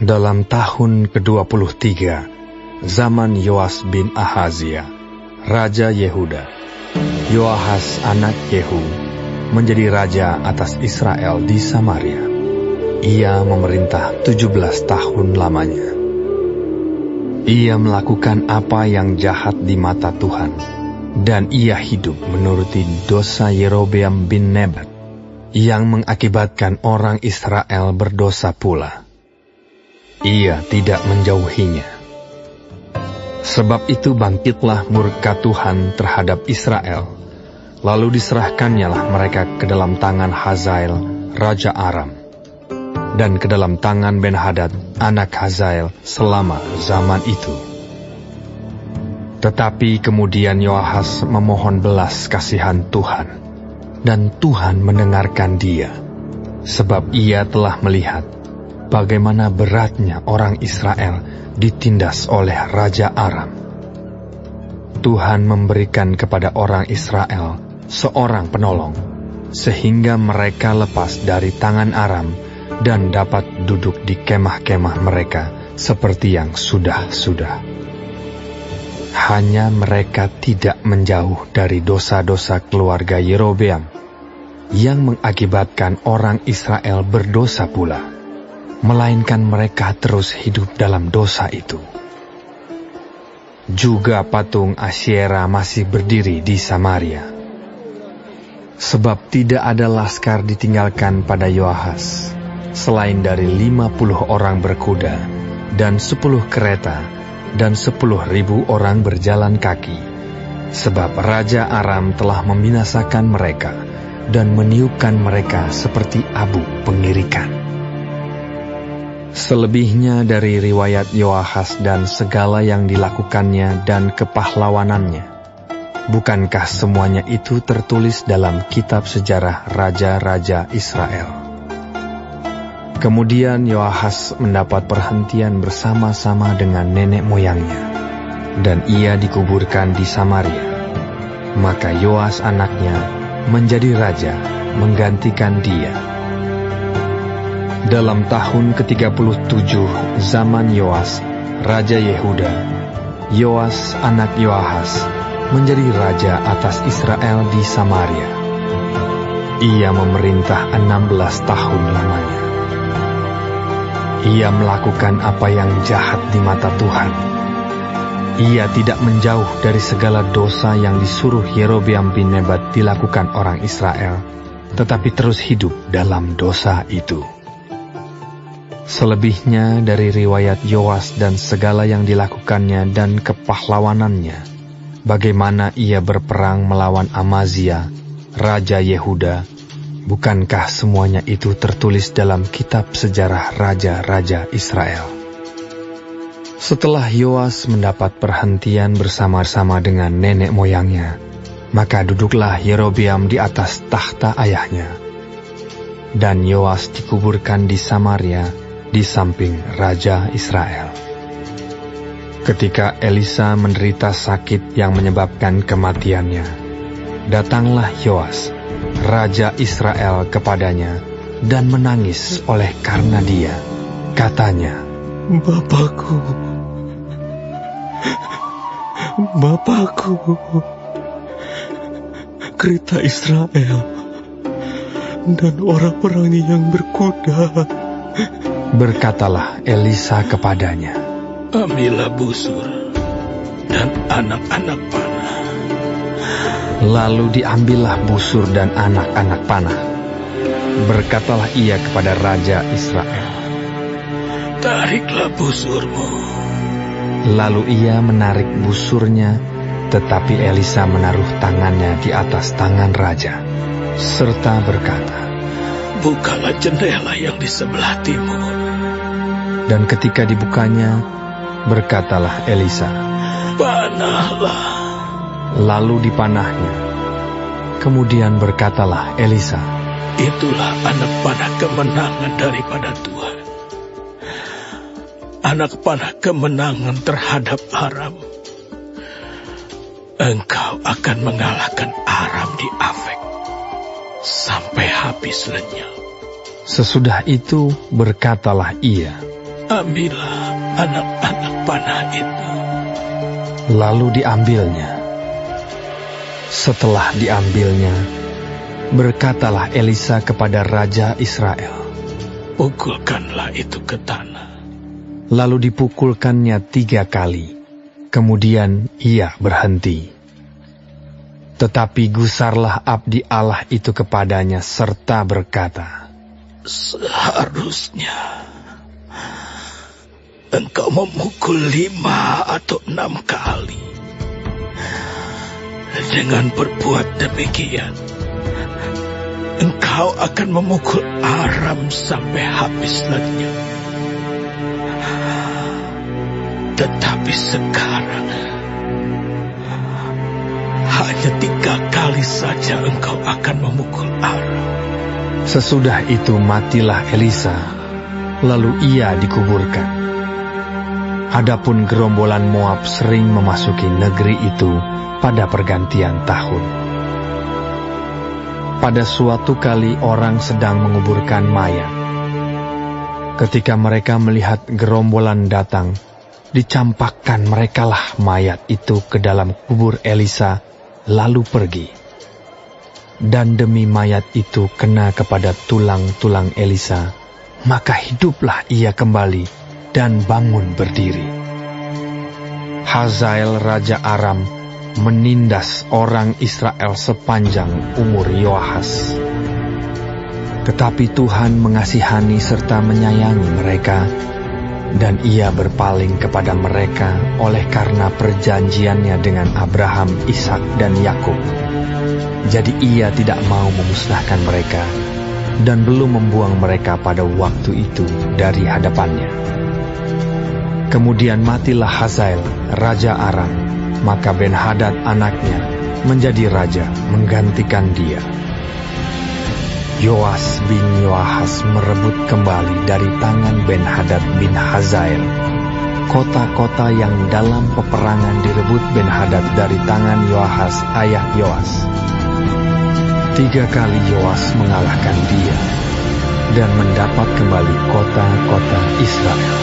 Dalam tahun ke-23, zaman Yoas bin Ahazia, Raja Yehuda, Yoahas anak Yehu menjadi raja atas Israel di Samaria. Ia memerintah 17 tahun lamanya. Ia melakukan apa yang jahat di mata Tuhan, dan ia hidup menuruti dosa Yerobeam bin Nebat, yang mengakibatkan orang Israel berdosa pula. Ia tidak menjauhinya. Sebab itu bangkitlah murka Tuhan terhadap Israel, lalu diserahkannyalah mereka ke dalam tangan Hazael, Raja Aram, dan ke dalam tangan Ben-Hadad, anak Hazael, selama zaman itu. Tetapi kemudian Yoahas memohon belas kasihan Tuhan, dan Tuhan mendengarkan dia, sebab ia telah melihat bagaimana beratnya orang Israel ditindas oleh Raja Aram. Tuhan memberikan kepada orang Israel seorang penolong, sehingga mereka lepas dari tangan Aram dan dapat duduk di kemah-kemah mereka seperti yang sudah-sudah. Hanya mereka tidak menjauh dari dosa-dosa keluarga Yerobeam, yang mengakibatkan orang Israel berdosa pula, melainkan mereka terus hidup dalam dosa itu. Juga patung Asyera masih berdiri di Samaria. Sebab tidak ada laskar ditinggalkan pada Yoahas, selain dari 50 orang berkuda, dan 10 kereta, dan 10.000 orang berjalan kaki. Sebab Raja Aram telah membinasakan mereka, dan meniupkan mereka seperti abu pengirikan. Selebihnya dari riwayat Yoahas dan segala yang dilakukannya dan kepahlawanannya, bukankah semuanya itu tertulis dalam kitab sejarah raja-raja Israel? Kemudian Yoahas mendapat perhentian bersama-sama dengan nenek moyangnya, dan ia dikuburkan di Samaria. Maka Yoas anaknya menjadi raja menggantikan dia. Dalam tahun ke-37 zaman Yoas, Raja Yehuda, Yoas anak Yoahas menjadi raja atas Israel di Samaria. Ia memerintah 16 tahun lamanya. Ia melakukan apa yang jahat di mata Tuhan. Ia tidak menjauh dari segala dosa yang disuruh Yerobeam bin Nebat dilakukan orang Israel, tetapi terus hidup dalam dosa itu. Selebihnya dari riwayat Yoas dan segala yang dilakukannya dan kepahlawanannya, bagaimana ia berperang melawan Amazia, Raja Yehuda, bukankah semuanya itu tertulis dalam kitab sejarah raja-raja Israel? Setelah Yoas mendapat perhentian bersama-sama dengan nenek moyangnya, maka duduklah Yerobeam di atas takhta ayahnya, dan Yoas dikuburkan di Samaria di samping Raja Israel. Ketika Elisa menderita sakit yang menyebabkan kematiannya, datanglah Yoas, Raja Israel, kepadanya dan menangis oleh karena dia. Katanya, Bapakku, kereta Israel dan orang-orangnya yang berkuda. Berkatalah Elisa kepadanya, ambillah busur dan anak-anak panah. Lalu diambillah busur dan anak-anak panah. Berkatalah ia kepada Raja Israel, tariklah busurmu. Lalu ia menarik busurnya, tetapi Elisa menaruh tangannya di atas tangan raja, serta berkata, bukalah jendela yang di sebelah timur. Dan ketika dibukanya, berkatalah Elisa, panahlah. Lalu dipanahnya. Kemudian berkatalah Elisa, itulah anak panah kemenangan daripada Tuhan. Anak panah kemenangan terhadap Aram. Engkau akan mengalahkan Aram di Afek sampai habis lenyap. Sesudah itu berkatalah ia, ambillah anak-anak panah itu. Lalu diambilnya. Setelah diambilnya, berkatalah Elisa kepada Raja Israel, pukulkanlah itu ke tanah. Lalu dipukulkannya 3 kali, kemudian ia berhenti. Tetapi gusarlah abdi Allah itu kepadanya serta berkata, seharusnya engkau memukul 5 atau 6 kali. Dengan berbuat demikian, engkau akan memukul Aram sampai habis lenyap. Tetapi sekarang hanya 3 kali saja engkau akan memukul Aram. Sesudah itu matilah Elisa, lalu ia dikuburkan. Adapun gerombolan Moab sering memasuki negeri itu pada pergantian tahun. Pada suatu kali orang sedang menguburkan mayat. Ketika mereka melihat gerombolan datang, dicampakkan merekalah mayat itu ke dalam kubur Elisa, lalu pergi. Dan demi mayat itu kena kepada tulang-tulang Elisa, maka hiduplah ia kembali dan bangun berdiri. Hazael Raja Aram menindas orang Israel sepanjang umur Yoahas. Tetapi Tuhan mengasihani serta menyayangi mereka, dan ia berpaling kepada mereka oleh karena perjanjiannya dengan Abraham, Ishak, dan Yakub. Jadi ia tidak mau memusnahkan mereka, dan belum membuang mereka pada waktu itu dari hadapannya. Kemudian matilah Hazael, Raja Aram, maka Ben-Hadad anaknya menjadi raja menggantikan dia. Yoas bin Yoahas merebut kembali dari tangan Ben-Hadad bin Hazael kota-kota yang dalam peperangan direbut Ben-Hadad dari tangan Yoahas ayah Yoas. 3 kali Yoas mengalahkan dia dan mendapat kembali kota-kota Israel.